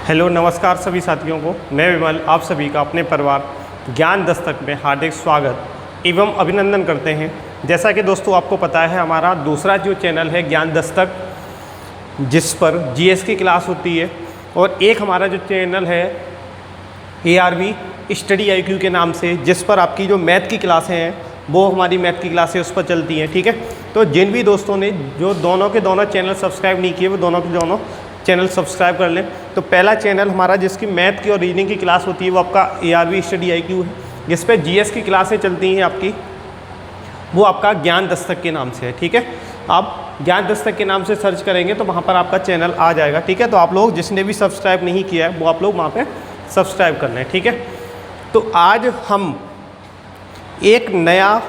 Hello नमस्कार सभी साथियों को, मैं विमल आप सभी का अपने परिवार ज्ञान दस्तक में हार्दिक स्वागत एवं अभिनंदन करते हैं। जैसा कि दोस्तों आपको पता है, हमारा दूसरा जो चैनल है ज्ञान दस्तक, जिस पर जीएस की क्लास होती है, और एक हमारा जो चैनल है ARV स्टडी IQ के नाम से, जिस पर आपकी जो मैथ की क्लासें हैं वो हमारी मैथ की क्लासें उस पर चलती हैं। ठीक है, तो जिन भी दोस्तों ने जो दोनों के दोनों चैनल सब्सक्राइब नहीं किए वो दोनों के दोनों चैनल सब्सक्राइब कर लें। तो पहला चैनल हमारा जिसकी मैथ की और रीजनिंग की क्लास होती है वो आपका ARV स्टडी IQ है, जिस पे GS की क्लासें चलती हैं आपकी, वो आपका ज्ञान दस्तक के नाम से है। ठीक है, आप ज्ञान दस्तक के नाम से सर्च करेंगे तो वहाँ पर आपका चैनल आ जाएगा। ठीक है, तो आप लोग जिसने भी सब्सक्राइब नहीं किया है वो आप लोग वहाँ पर सब्सक्राइब कर लें। ठीक है, तो आज हम एक नया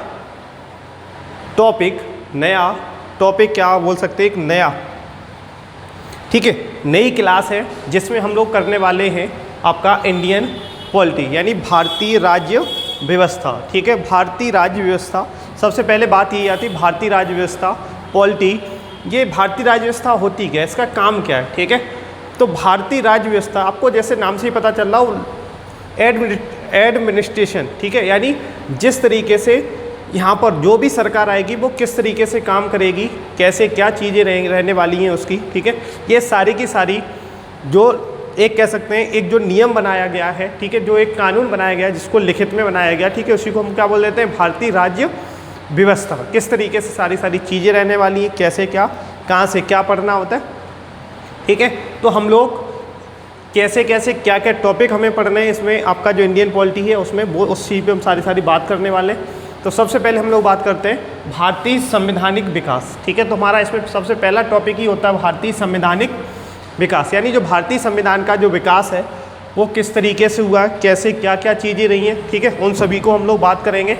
टॉपिक क्या बोल सकते हैं, एक नया, ठीक है, नई क्लास है जिसमें हम लोग करने वाले हैं आपका इंडियन पॉलिटी यानी भारतीय राज्य व्यवस्था। ठीक है, भारतीय राज्य व्यवस्था, सबसे पहले बात ये आती है भारतीय राज्य व्यवस्था पॉलिटी, ये भारतीय राज्य व्यवस्था होती क्या है, इसका काम क्या है। ठीक है, तो भारतीय राज्य व्यवस्था आपको जैसे नाम से ही पता चल रहा हो, एडमिनिस्ट्रेशन, ठीक है, यानी जिस तरीके से यहाँ पर जो भी सरकार आएगी वो किस तरीके से काम करेगी, कैसे क्या चीज़ें रहने वाली हैं उसकी। ठीक है, ये सारी की सारी जो एक कह सकते हैं एक जो नियम बनाया गया है, ठीक है, जो एक कानून बनाया गया है जिसको लिखित में बनाया गया, ठीक है, उसी को हम क्या बोल देते हैं, भारतीय राज्य व्यवस्था। किस तरीके से सारी चीज़ें रहने वाली हैं, कैसे क्या, कहाँ से क्या पढ़ना होता है। ठीक है, तो हम लोग कैसे क्या क्या टॉपिक हमें पढ़ने हैं इसमें, आपका जो इंडियन पॉलिटी है उसमें, वो उस चीज़ पे हम सारी बात करने वाले हैं। तो सबसे पहले हम लोग बात करते हैं भारतीय संवैधानिक विकास। ठीक है, तो हमारा इसमें सबसे पहला टॉपिक ही होता है भारतीय संवैधानिक विकास, यानी जो भारतीय संविधान का जो विकास है वो किस तरीके से हुआ, कैसे क्या क्या चीज़ें रही हैं। ठीक है, उन सभी को हम लोग बात करेंगे।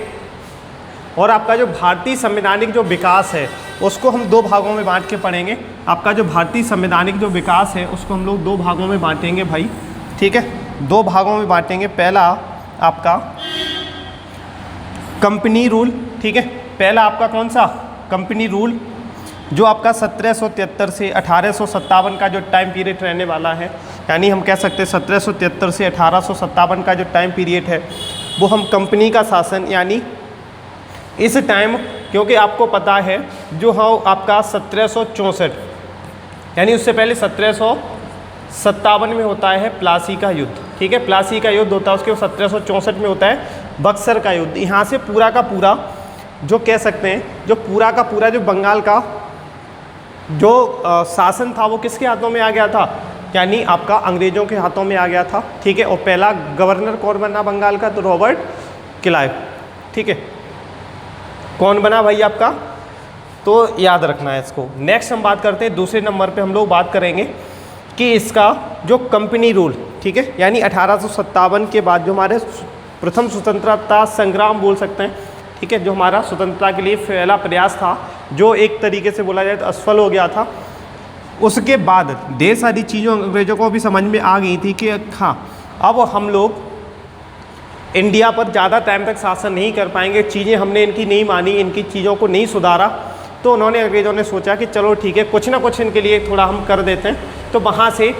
और आपका जो भारतीय संवैधानिक जो विकास है उसको हम दो भागों में बांट के पढ़ेंगे। आपका जो भारतीय संवैधानिक जो विकास है उसको हम लोग दो भागों में बांटेंगे भाई। ठीक है, दो भागों में बांटेंगे। पहला आपका कंपनी रूल, ठीक है, पहला आपका कौन सा, कंपनी रूल, जो आपका 1773 से 1857 का जो टाइम पीरियड रहने वाला है, यानी हम कह सकते हैं 1773 से 1857 का जो टाइम पीरियड है वो हम कंपनी का शासन, यानी इस टाइम, क्योंकि आपको पता है जो हाँ आपका 1764, यानी उससे पहले 1757 में होता है प्लासी का युद्ध। ठीक है, प्लासी का युद्ध होता है, उसके 1764 में होता है बक्सर का युद्ध। यहाँ से पूरा का पूरा जो कह सकते हैं, जो पूरा का पूरा जो बंगाल का जो शासन था वो किसके हाथों में आ गया था, यानी आपका अंग्रेज़ों के हाथों में आ गया था। ठीक है, और पहला गवर्नर कौन बना बंगाल का, तो रॉबर्ट क्लाइव। ठीक है, कौन बना भाई आपका, तो याद रखना है इसको। नेक्स्ट हम बात करते हैं, दूसरे नंबर पे हम लोग बात करेंगे कि इसका जो कंपनी रूल, ठीक है, यानी 1857 के बाद जो हमारे प्रथम स्वतंत्रता संग्राम बोल सकते हैं, ठीक है, जो हमारा स्वतंत्रता के लिए पहला प्रयास था, जो एक तरीके से बोला जाए तो असफल हो गया था। उसके बाद ढेर सारी चीज़ों अंग्रेज़ों को भी समझ में आ गई थी कि हाँ अब हम लोग इंडिया पर ज़्यादा टाइम तक शासन नहीं कर पाएंगे, चीज़ें हमने इनकी नहीं मानी, इनकी चीज़ों को नहीं सुधारा, तो उन्होंने अंग्रेज़ों ने सोचा कि चलो ठीक है कुछ ना कुछ इनके लिए थोड़ा हम कर देते हैं। तो वहाँ से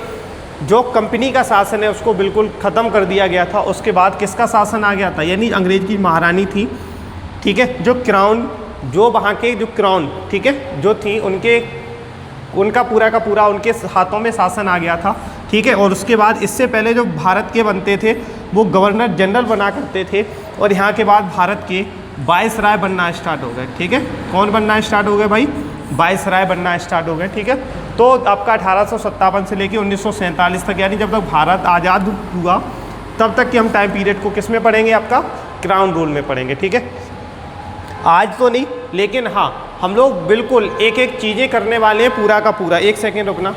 जो कंपनी का शासन है उसको बिल्कुल ख़त्म कर दिया गया था। उसके बाद किसका शासन आ गया था, यानी अंग्रेज़ की महारानी थी, ठीक है, जो क्राउन, जो वहाँ के जो क्राउन, ठीक है, जो थी उनका पूरा का पूरा उनके हाथों में शासन आ गया था। ठीक है, और उसके बाद इससे पहले जो भारत के बनते थे वो गवर्नर जनरल बना करते थे, और यहाँ के बाद भारत के वायसराय बनना स्टार्ट हो गए। ठीक है, कौन बनना स्टार्ट हो गए भाई, वायसराय बनना स्टार्ट हो गए। ठीक है, तो आपका 1857 से लेकर 1947 तक, यानी जब तक भारत आज़ाद हुआ तब तक के हम टाइम पीरियड को किस में पढ़ेंगे, आपका क्राउन रूल में पढ़ेंगे। ठीक है, आज तो नहीं, लेकिन हाँ हम लोग बिल्कुल एक एक चीज़ें करने वाले हैं पूरा का पूरा। एक सेकेंड रुकना,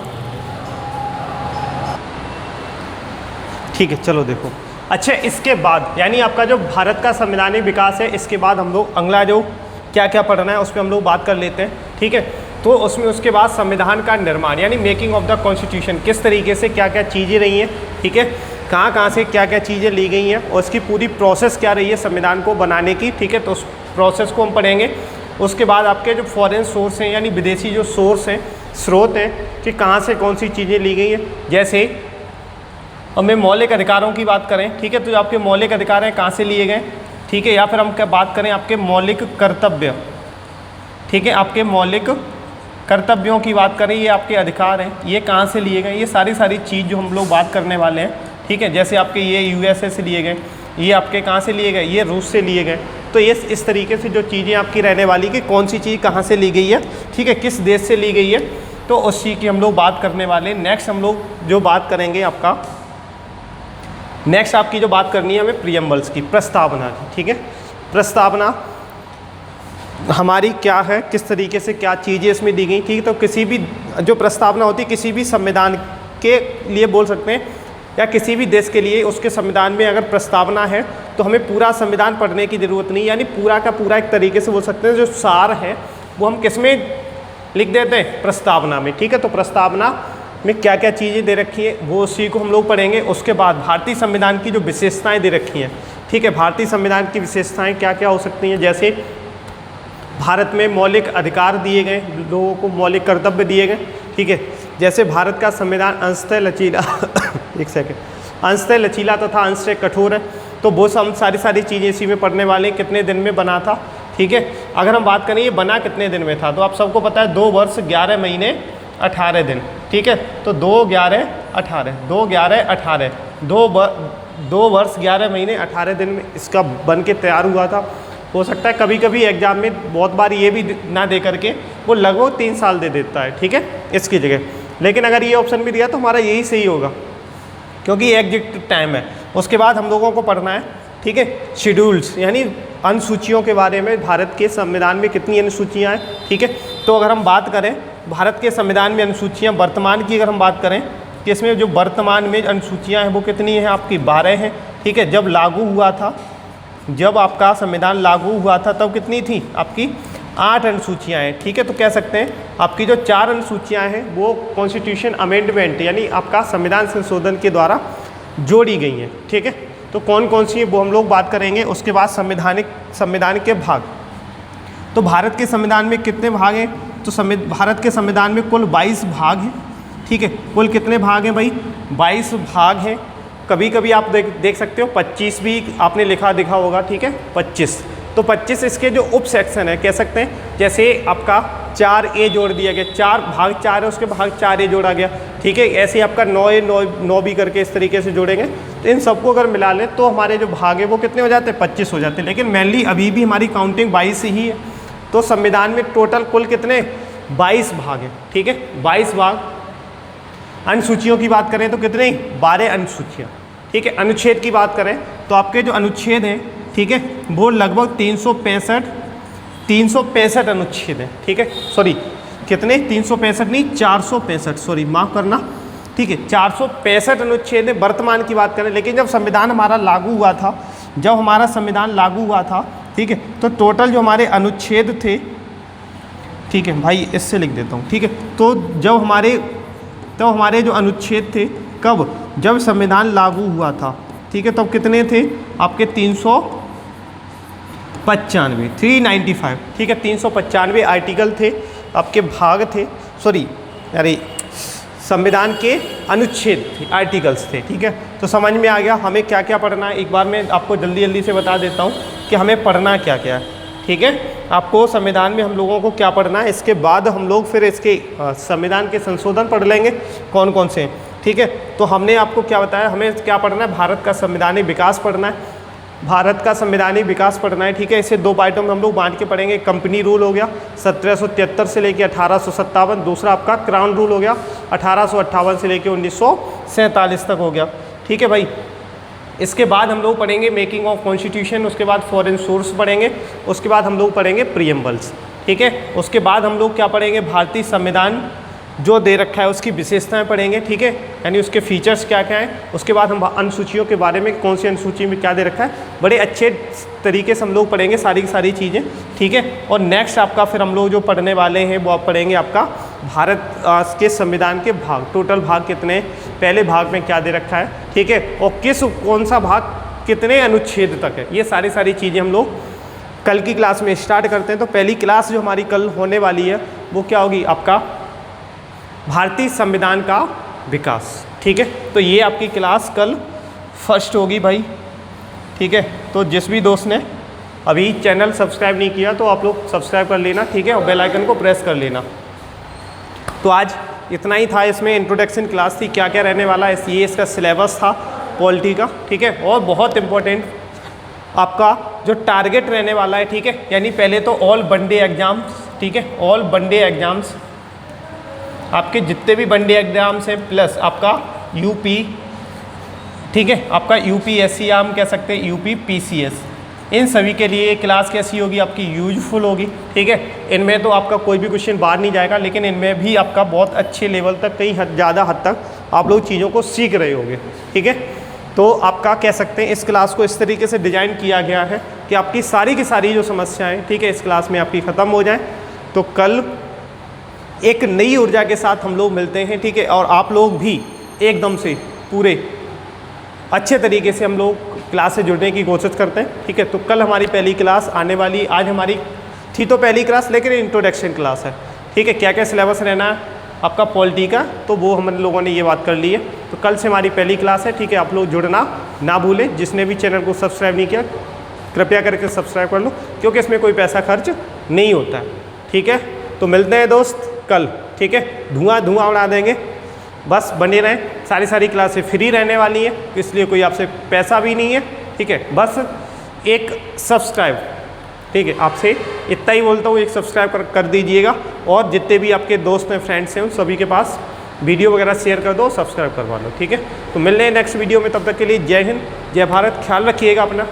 ठीक है, चलो देखो। अच्छा, इसके बाद यानी आपका जो भारत का संवैधानिक विकास है, इसके बाद हम लोग अगला जो क्या क्या पढ़ना है उस पर हम लोग बात कर लेते हैं। ठीक है, तो उसमें उसके बाद संविधान का निर्माण, यानी मेकिंग ऑफ द कॉन्स्टिट्यूशन, किस तरीके से क्या क्या चीज़ें रही हैं, ठीक है, कहाँ से क्या क्या चीज़ें ली गई हैं और उसकी पूरी प्रोसेस क्या रही है संविधान को बनाने की। ठीक है, तो उस प्रोसेस को हम पढ़ेंगे। उसके बाद आपके जो फॉरेन सोर्स हैं, यानी विदेशी जो सोर्स हैं, स्रोत हैं कि कहाँ से कौन सी चीज़ें ली गई हैं, जैसे और मैं मौलिक अधिकारों की बात करें, ठीक है, तो जो आपके मौलिक अधिकार हैं कहाँ से लिए गए, ठीक है, या फिर हम क्या बात करें आपके मौलिक कर्तव्य, ठीक है, आपके मौलिक कर्तव्यों की बात करें, ये आपके अधिकार हैं, ये कहाँ से लिए गए, ये सारी चीज़ जो हम लोग बात करने वाले हैं, ठीक है। जैसे आपके ये यूएसए से लिए गए, ये आपके कहाँ से लिए गए, ये रूस से लिए गए। तो ये इस तरीके से जो चीज़ें आपकी रहने वाली कि कौन सी चीज़ कहाँ से ली गई है, ठीक है, किस देश से ली गई है, तो उस चीज़ की हम लोग बात करने वाले हैं। नेक्स्ट हम लोग जो बात करेंगे आपका, नेक्स्ट आपकी जो बात करनी है हमें प्रीएम्बल्स की, प्रस्तावना की, ठीक है। प्रस्तावना हमारी क्या है, किस तरीके से क्या चीज़ें इसमें दी गई, ठीक है। तो किसी भी जो प्रस्तावना होती है किसी भी संविधान के लिए बोल सकते हैं, या किसी भी देश के लिए उसके संविधान में अगर प्रस्तावना है तो हमें पूरा संविधान पढ़ने की ज़रूरत नहीं, यानी पूरा का पूरा एक तरीके से बोल सकते हैं जो सार है वो हम किस में लिख देते हैं, प्रस्तावना में, ठीक है। तो प्रस्तावना में क्या क्या चीज़ें दे रखी है वो उसी को हम लोग पढ़ेंगे। उसके बाद भारतीय संविधान की जो विशेषताएँ दे रखी हैं, ठीक है, भारतीय संविधान की विशेषताएँ क्या क्या हो सकती हैं, जैसे भारत में मौलिक अधिकार दिए गए, लोगों को मौलिक कर्तव्य दिए गए, ठीक है। जैसे भारत का संविधान अंशतः लचीला एक सेकंड, अंशतः लचीला तथा अंशतः कठोर है, तो वो हम सारी चीज़ें इसी में पढ़ने वाले हैं। कितने दिन में बना था, ठीक है। अगर हम बात करें ये बना कितने दिन में था, तो आप सबको पता है 2 वर्ष 11 महीने 18 दिन, ठीक है। तो 2 वर्ष 11 महीने 18 दिन में इसका बन के तैयार हुआ था। हो सकता है कभी कभी एग्जाम में बहुत बार ये भी ना दे करके वो लगभग 3 साल दे देता है, ठीक है, इसकी जगह। लेकिन अगर ये ऑप्शन भी दिया तो हमारा यही सही होगा, क्योंकि एग्जैक्ट टाइम है। उसके बाद हम लोगों को पढ़ना है, ठीक है, शेड्यूल्स, यानी अनुसूचियों के बारे में। भारत के संविधान में कितनी अनुसूचियाँ हैं, ठीक है। तो अगर हम बात करें भारत के संविधान में अनुसूचियाँ वर्तमान की, अगर हम बात करें कि इसमें जो वर्तमान में अनुसूचियाँ हैं वो कितनी हैं, आपकी 12 हैं, ठीक है। जब लागू हुआ था, जब आपका संविधान लागू हुआ था तब कितनी थी, आपकी 8 अनुसूचियाँ हैं, ठीक है। तो कह सकते हैं आपकी जो 4 अनुसूचियाँ हैं वो कॉन्स्टिट्यूशन अमेंडमेंट यानी आपका संविधान संशोधन के द्वारा जोड़ी गई हैं, ठीक है। तो कौन कौन सी है वो हम लोग बात करेंगे। उसके बाद संविधान के भाग, तो भारत के संविधान में कितने भाग हैं, तो भारत के संविधान में कुल 22 भाग हैं, ठीक है। कुल कितने भाग हैं भाई, 22 भाग हैं। कभी कभी आप देख सकते हो 25 भी आपने देखा होगा, ठीक है, 25। तो 25 इसके जो उप सेक्शन है कह सकते हैं, जैसे आपका 4A जोड़ दिया गया, 4 भाग 4 है उसके भाग 4A जोड़ा गया, ठीक है। ऐसे आपका 9A 9 भी करके इस तरीके से जोड़ेंगे। तो इन सबको अगर मिला लें तो हमारे जो भाग है वो कितने हो जाते हैं, 25 हो जाते हैं। लेकिन मेनली अभी भी हमारी काउंटिंग 22 ही है। तो संविधान में टोटल कुल कितने 22 भाग हैं, ठीक है, 22 भाग। अनुसूचियों की बात करें तो कितने 12 अनुसूचियाँ, ठीक है। अनुच्छेद की बात करें तो आपके जो अनुच्छेद हैं, ठीक है, वो लगभग 365 अनुच्छेद हैं, ठीक है। सॉरी कितने 365 नहीं 465, सॉरी माफ़ करना, ठीक है, 465 अनुच्छेद है वर्तमान की बात करें। लेकिन जब संविधान हमारा लागू हुआ था, ठीक है, तो टोटल जो हमारे अनुच्छेद थे, ठीक है भाई इससे लिख देता हूँ, ठीक है। तो जब हमारे जो अनुच्छेद थे कब, जब संविधान लागू हुआ था, ठीक है, तब कितने थे आपके 395, ठीक है, 395 आर्टिकल थे, आपके भाग थे, सॉरी अरे संविधान के अनुच्छेद थे, आर्टिकल्स थे, ठीक है। तो समझ में आ गया हमें क्या क्या पढ़ना है। एक बार मैं आपको जल्दी से बता देता हूँ कि हमें पढ़ना क्या क्या है, ठीक है। आपको संविधान में हम लोगों को क्या पढ़ना है, इसके बाद हम लोग फिर इसके संविधान के संशोधन पढ़ लेंगे कौन कौन से, ठीक है। तो हमने आपको क्या बताया, हमें क्या पढ़ना है, भारत का संविधानिक विकास पढ़ना है, ठीक है। इसे 2 पार्टों में हम लोग बांट के पढ़ेंगे। कंपनी रूल हो गया 1773 से लेकर 1857, दूसरा आपका क्राउन रूल हो गया 1858 से लेकर 1947 तक हो गया, ठीक है भाई। इसके बाद हम लोग पढ़ेंगे मेकिंग ऑफ कॉन्स्टिट्यूशन, उसके बाद फॉरेन सोर्स पढ़ेंगे, उसके बाद हम लोग पढ़ेंगे प्रीएम्बल्स, ठीक है। उसके बाद हम लोग क्या पढ़ेंगे, भारतीय संविधान जो दे रखा है उसकी विशेषताएं पढ़ेंगे, ठीक है, यानी उसके फीचर्स क्या क्या हैं। उसके बाद हम अनुसूचियों के बारे में, कौन सी अनुसूची में क्या दे रखा है, बड़े अच्छे तरीके से हम लोग पढ़ेंगे सारी चीज़ें, ठीक है। और नेक्स्ट आपका फिर हम लोग जो पढ़ने वाले हैं वो आप पढ़ेंगे आपका भारत के संविधान के भाग, टोटल भाग कितने, पहले भाग में क्या दे रखा है, ठीक है, और कौन सा भाग कितने अनुच्छेद तक है, ये सारी चीज़ें हम लोग कल की क्लास में स्टार्ट करते हैं। तो पहली क्लास जो हमारी कल होने वाली है वो क्या होगी, आपका भारतीय संविधान का विकास, ठीक है। तो ये आपकी क्लास कल फर्स्ट होगी भाई, ठीक है। तो जिस भी दोस्त ने अभी चैनल सब्सक्राइब नहीं किया तो आप लोग सब्सक्राइब कर लेना, ठीक है, और बेल आइकन को प्रेस कर लेना। तो आज इतना ही था, इसमें इंट्रोडक्शन क्लास थी, क्या क्या रहने वाला है, ये इसका सिलेबस था पॉलिटी का, ठीक है। और बहुत इंपॉर्टेंट आपका जो टारगेट रहने वाला है, ठीक है, यानी पहले तो ऑल वनडे एग्जाम्स, ठीक है, ऑल वनडे एग्जाम्स, आपके जितने भी वनडे एग्जाम्स हैं, प्लस आपका यूपी, ठीक है, आपका यूपीएससी या हम कह सकते हैं यूपी पीसीएस, इन सभी के लिए क्लास कैसी होगी आपकी, यूजफुल होगी, ठीक है। इनमें तो आपका कोई भी क्वेश्चन बाहर नहीं जाएगा, लेकिन इनमें भी आपका बहुत अच्छे लेवल तक, कई ज़्यादा हद तक आप लोग चीज़ों को सीख रहे होंगे, ठीक है। तो आपका कह सकते हैं इस क्लास को इस तरीके से डिज़ाइन किया गया है कि आपकी सारी की सारी जो समस्याएँ, ठीक है, इस क्लास में आपकी ख़त्म हो जाएँ। तो कल एक नई ऊर्जा के साथ हम लोग मिलते हैं, ठीक है, और आप लोग भी एकदम से पूरे अच्छे तरीके से हम लोग क्लास से जुड़ने की कोशिश करते हैं, ठीक है। तो कल हमारी पहली क्लास आने वाली, आज हमारी थी तो पहली क्लास, लेकिन इंट्रोडक्शन क्लास है, ठीक है। क्या क्या सिलेबस रहना है आपका पॉलिटी का, तो वो हम लोगों ने ये बात कर ली है। तो कल से हमारी पहली क्लास है, ठीक है। आप लोग जुड़ना ना भूलें, जिसने भी चैनल को सब्सक्राइब नहीं किया कृपया करके सब्सक्राइब कर लो, क्योंकि इसमें कोई पैसा खर्च नहीं होता है, ठीक है। तो मिलते हैं दोस्त कल, ठीक है, धुआं उड़ा देंगे, बस बने रहें। सारी क्लासें फ्री रहने वाली हैं, इसलिए कोई आपसे पैसा भी नहीं है, ठीक है, बस एक सब्सक्राइब, ठीक है, आपसे इतना ही बोलता हूँ, एक सब्सक्राइब कर दीजिएगा, और जितने भी आपके दोस्त हैं, फ्रेंड्स हैं, उन सभी के पास वीडियो वगैरह शेयर कर दो, सब्सक्राइब करवा लो, ठीक है। तो मिल रहे हैं नेक्स्ट वीडियो में, तब तक के लिए जय हिंद, जय भारत, ख्याल रखिएगा अपना।